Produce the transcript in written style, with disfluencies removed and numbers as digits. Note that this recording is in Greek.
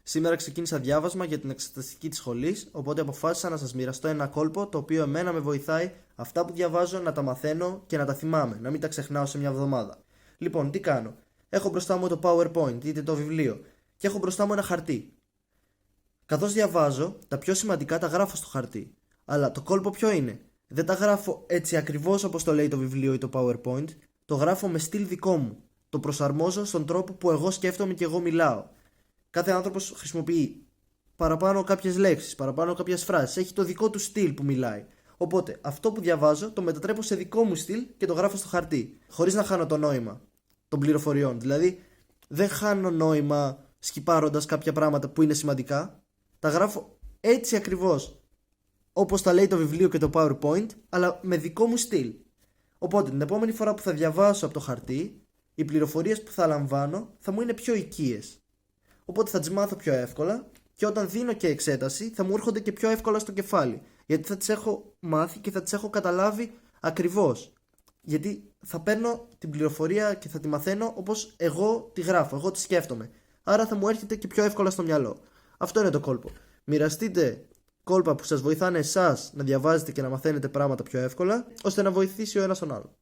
Σήμερα ξεκίνησα διάβασμα για την εξεταστική της σχολής, οπότε αποφάσισα να σας μοιραστώ ένα κόλπο το οποίο εμένα με βοηθάει αυτά που διαβάζω να τα μαθαίνω και να τα θυμάμαι, να μην τα ξεχνάω σε μια εβδομάδα. Λοιπόν, τι κάνω? Έχω μπροστά μου το PowerPoint, είτε το βιβλίο, και έχω μπροστά μου ένα χαρτί. Καθώς διαβάζω, τα πιο σημαντικά τα γράφω στο χαρτί. Αλλά το κόλπο ποιο είναι? Δεν τα γράφω έτσι ακριβώς όπως το λέει το βιβλίο ή το PowerPoint, το γράφω με στυλ δικό μου. Το προσαρμόζω στον τρόπο που εγώ σκέφτομαι και εγώ μιλάω. Κάθε άνθρωπος χρησιμοποιεί παραπάνω κάποιες λέξεις, παραπάνω κάποιες φράσεις. Έχει το δικό του στυλ που μιλάει. Οπότε αυτό που διαβάζω το μετατρέπω σε δικό μου στυλ και το γράφω στο χαρτί. Χωρίς να χάνω το νόημα των πληροφοριών. Δηλαδή δεν χάνω νόημα σκυπάροντας κάποια πράγματα που είναι σημαντικά. Τα γράφω έτσι ακριβώς όπως τα λέει το βιβλίο και το PowerPoint, αλλά με δικό μου στυλ. Οπότε την επόμενη φορά που θα διαβάσω από το χαρτί, οι πληροφορίες που θα λαμβάνω θα μου είναι πιο οικίες. Οπότε θα τις μάθω πιο εύκολα και όταν δίνω και εξέταση θα μου έρχονται και πιο εύκολα στο κεφάλι. Γιατί θα τις έχω μάθει και θα τις έχω καταλάβει ακριβώς. Γιατί θα παίρνω την πληροφορία και θα τη μαθαίνω όπως εγώ τη γράφω, εγώ τη σκέφτομαι. Άρα θα μου έρχεται και πιο εύκολα στο μυαλό. Αυτό είναι το κόλπο. Μοιραστείτε κόλπα που σας βοηθάνε εσάς να διαβάζετε και να μαθαίνετε πράγματα πιο εύκολα, ώστε να βοηθήσει ο ένας τον άλλο.